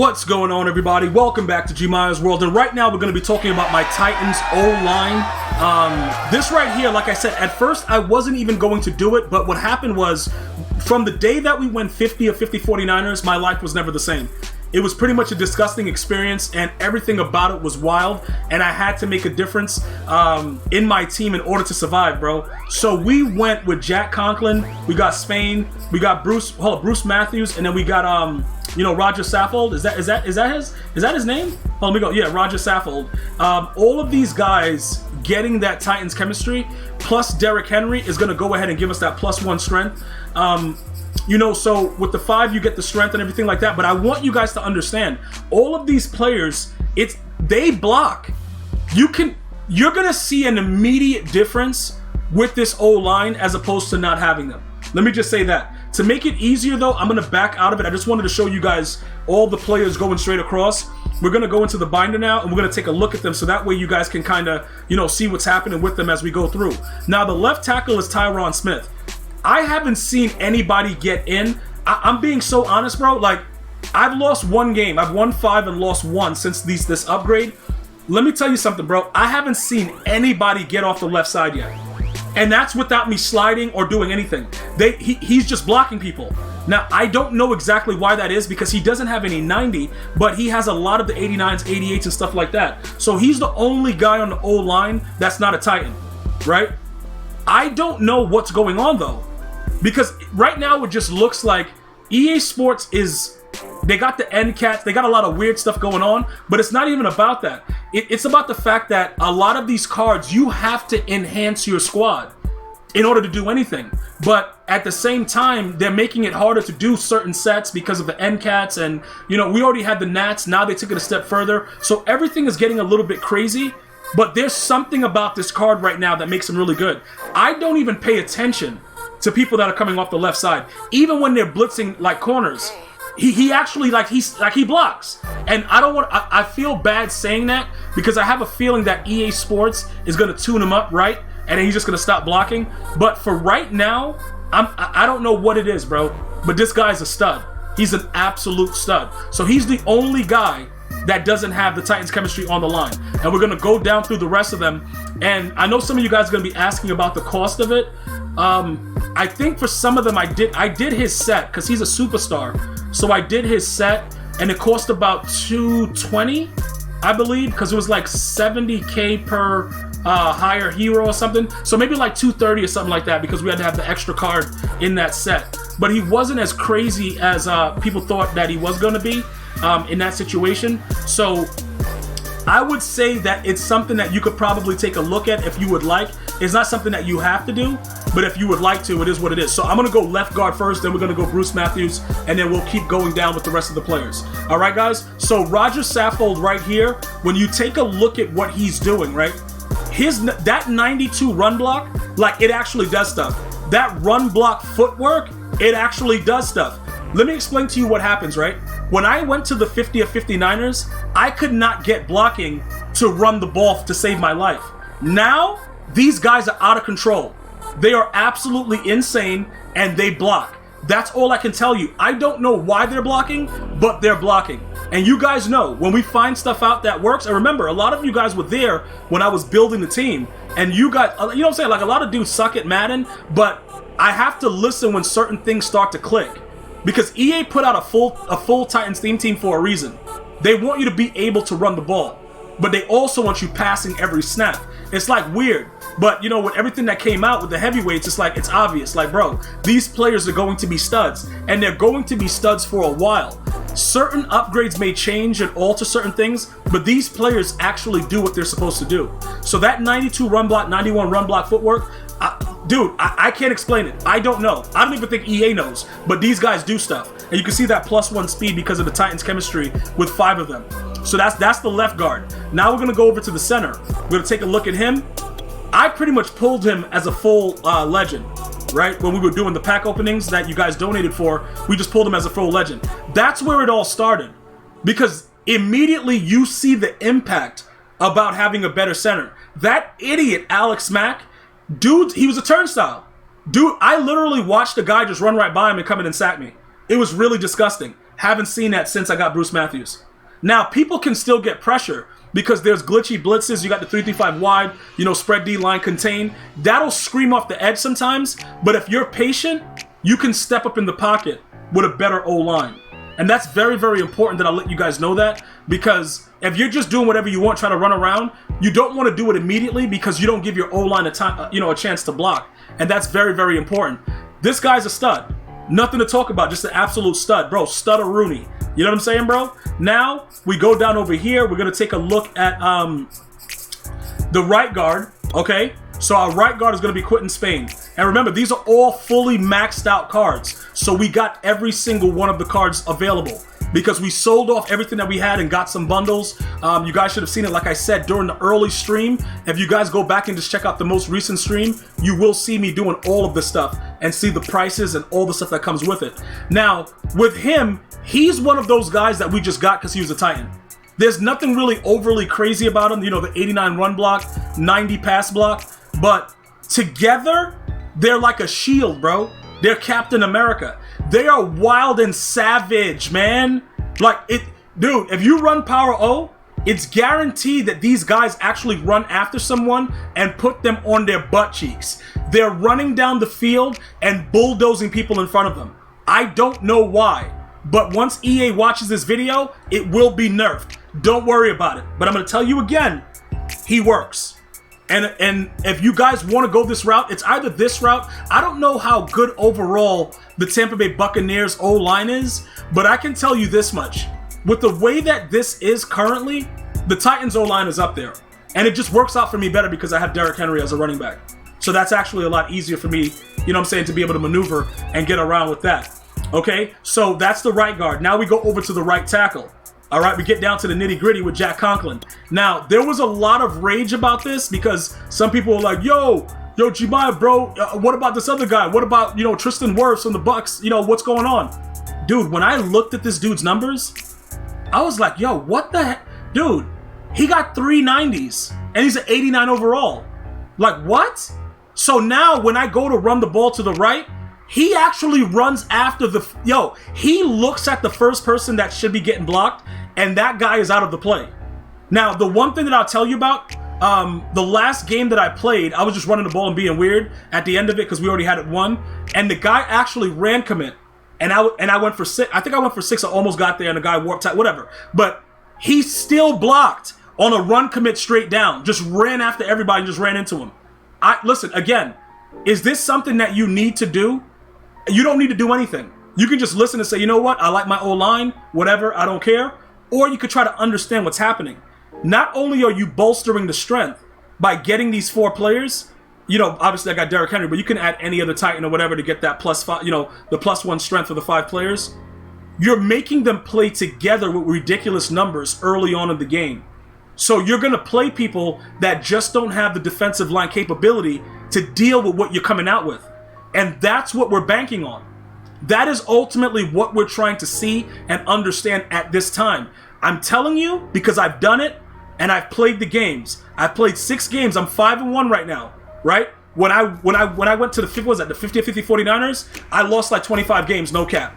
What's going on, everybody? Welcome back to GmiasWorld, and right now we're going to be talking about my Titans O-line. This right here, like I said, at first I wasn't even going to do it, but what happened was, from the day that we went 50 of 50 49ers, my life was never the same. It was pretty much a disgusting experience, and everything about it was wild, and I had to make a difference in my team in order to survive, bro. So we went with Jack Conklin, we got Spain, we got Bruce Matthews, and then we got Roger Saffold. Is that his name? Oh, let me go. Yeah, Roger Saffold. All of these guys getting that Titans chemistry, plus Derrick Henry is going to go ahead and give us that +1 strength. So with the 5 you get the strength and everything like that. But I want you guys to understand, all of these players, they block. You're going to see an immediate difference with this O-line as opposed to not having them. Let me just say that. To make it easier, though, I'm going to back out of it. I just wanted to show you guys all the players going straight across. We're going to go into the binder now, and we're going to take a look at them so that way you guys can kind of, see what's happening with them as we go through. Now, the left tackle is Tyron Smith. I haven't seen anybody get in. I'm being so honest, bro. Like, I've lost one game. I've won 5 and lost 1 since this upgrade. Let me tell you something, bro. I haven't seen anybody get off the left side yet. And that's without me sliding or doing anything. He's just blocking people. Now, I don't know exactly why that is because he doesn't have any 90, but he has a lot of the 89s, 88s, and stuff like that. So he's the only guy on the O-line that's not a Titan, right? I don't know what's going on, though. Because right now it just looks like EA Sports they got the end cats, they got a lot of weird stuff going on, but it's not even about that. It's about the fact that a lot of these cards, you have to enhance your squad in order to do anything. But at the same time, they're making it harder to do certain sets because of the end cats, and we already had the Nats, now they took it a step further. So everything is getting a little bit crazy, but there's something about this card right now that makes them really good. I don't even pay attention to people that are coming off the left side, even when they're blitzing like corners. He actually he blocks, and I feel bad saying that because I have a feeling that EA Sports is going to tune him up, right, and then he's just going to stop blocking. But for right now, I don't know what it is, bro, but this guy's a stud. He's an absolute stud. So he's the only guy that doesn't have the Titans chemistry on the line, and we're going to go down through the rest of them. And I know some of you guys are going to be asking about the cost of it. I think for some of them I did his set because he's a superstar. So I did his set, and it cost about $220, I believe, because it was like $70K per higher hero or something. So maybe like $230 or something like that because we had to have the extra card in that set. But he wasn't as crazy as people thought that he was going to be in that situation. So I would say that it's something that you could probably take a look at if you would like. It's not something that you have to do, but if you would like to, it is what it is. So I'm going to go left guard first, then we're going to go Bruce Matthews, and then we'll keep going down with the rest of the players. All right, guys? So Roger Saffold right here, when you take a look at what he's doing, right? That 92 run block, like, it actually does stuff. That run block footwork, it actually does stuff. Let me explain to you what happens, right? When I went to the 50 of 59ers, I could not get blocking to run the ball to save my life. Now, these guys are out of control. They are absolutely insane, and they block. That's all I can tell you. I don't know why they're blocking, but they're blocking. And you guys know, when we find stuff out that works, and remember, a lot of you guys were there when I was building the team, and you guys, you know what I'm saying? Like, a lot of dudes suck at Madden, but I have to listen when certain things start to click. Because EA put out a full Titans theme team for a reason. They want you to be able to run the ball, but they also want you passing every snap. It's like weird, but with everything that came out with the heavyweights, it's obvious. Like, bro, these players are going to be studs, and they're going to be studs for a while. Certain upgrades may change and alter certain things, but these players actually do what they're supposed to do. So that 92 run block, 91 run block footwork, dude, I can't explain it. I don't know. I don't even think EA knows, but these guys do stuff. And you can see that +1 speed because of the Titans chemistry with 5 of them. So that's the left guard. Now we're going to go over to the center. We're going to take a look at him. I pretty much pulled him as a full legend, right? When we were doing the pack openings that you guys donated for, we just pulled him as a full legend. That's where it all started. Because immediately you see the impact about having a better center. That idiot Alex Mack, dude, he was a turnstile. Dude, I literally watched a guy just run right by him and come in and sack me. It was really disgusting. Haven't seen that since I got Bruce Matthews. Now, people can still get pressure because there's glitchy blitzes. You got the 3-3-5 wide, you know, spread D line contain. That'll scream off the edge sometimes. But if you're patient, you can step up in the pocket with a better O-line. And that's very, very important that I let you guys know that, because if you're just doing whatever you want, trying to run around, you don't want to do it immediately because you don't give your O-line a chance to block. And that's very, very important. This guy's a stud. Nothing to talk about, just an absolute stud. Bro, stud-a-rooney. You know what I'm saying, bro? Now, we go down over here. We're going to take a look at the right guard, okay? So our right guard is going to be Quinton Spain. And remember, these are all fully maxed out cards. So we got every single one of the cards available because we sold off everything that we had and got some bundles. You guys should have seen it, like I said, during the early stream. If you guys go back and just check out the most recent stream, you will see me doing all of this stuff and see the prices and all the stuff that comes with it. Now, with him, he's one of those guys that we just got because he was a Titan. There's nothing really overly crazy about him. You know, the 89 run block, 90 pass block. But together, they're like a shield, bro. They're Captain America. They are wild and savage, man. Like, dude, if you run Power O, it's guaranteed that these guys actually run after someone and put them on their butt cheeks. They're running down the field and bulldozing people in front of them. I don't know why, but once EA watches this video, it will be nerfed. Don't worry about it. But I'm going to tell you again, he works. And if you guys want to go this route, it's either this route. I don't know how good overall the Tampa Bay Buccaneers O-line is, but I can tell you this much. With the way that this is currently, the Titans O-line is up there. And it just works out for me better because I have Derrick Henry as a running back. So that's actually a lot easier for me, you know what I'm saying, to be able to maneuver and get around with that. Okay, so that's the right guard. Now we go over to the right tackle. All right, we get down to the nitty-gritty with Jack Conklin. Now, there was a lot of rage about this because some people were like, yo, Gmias, bro, what about this other guy? What about, you know, Tristan Wirfs from the Bucks? You know, what's going on? Dude, when I looked at this dude's numbers, I was like, yo, what the heck? Dude, he got 390s, and he's an 89 overall. Like, what? So now when I go to run the ball to the right, he actually runs after he looks at the first person that should be getting blocked, and that guy is out of the play. Now, the one thing that I'll tell you about, the last game that I played, I was just running the ball and being weird at the end of it because we already had it won, and the guy actually ran commit, and I went for 6. I think I went for 6. I almost got there, and the guy warped out, whatever. But he still blocked on a run commit straight down, just ran after everybody and just ran into him. Listen, again, is this something that you need to do? You don't need to do anything. You can just listen and say, you know what? I like my O-line, whatever, I don't care. Or you could try to understand what's happening. Not only are you bolstering the strength by getting these 4 players, you know, obviously I got Derrick Henry, but you can add any other Titan or whatever to get that +5, you know, the +1 strength for the 5 players. You're making them play together with ridiculous numbers early on in the game. So you're going to play people that just don't have the defensive line capability to deal with what you're coming out with. And that's what we're banking on. That is ultimately what we're trying to see and understand at this time. I'm telling you because I've done it and I've played the games. I've played 6 games. I'm 5-1 right now, right? When I went to the 50-50 49ers, I lost like 25 games, no cap.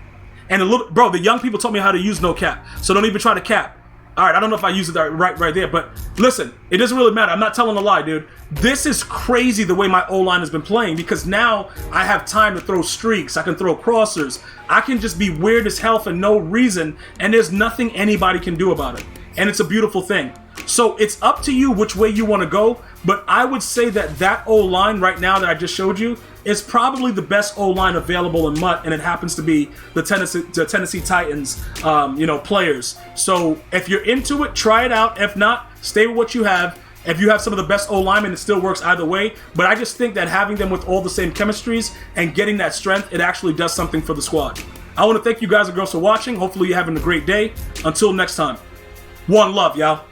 And the young people taught me how to use no cap. So don't even try to cap. All right, I don't know if I used it right there, but listen, it doesn't really matter. I'm not telling a lie, dude. This is crazy the way my O-line has been playing because now I have time to throw streaks. I can throw crossers. I can just be weird as hell for no reason, and there's nothing anybody can do about it. And it's a beautiful thing. So it's up to you which way you want to go, but I would say that O-line right now that I just showed you is probably the best O-line available in MUT, and it happens to be the Tennessee Titans, players. So if you're into it, try it out. If not, stay with what you have. If you have some of the best O-linemen, it still works either way. But I just think that having them with all the same chemistries and getting that strength, it actually does something for the squad. I want to thank you guys and girls for watching. Hopefully you're having a great day. Until next time, one love, y'all.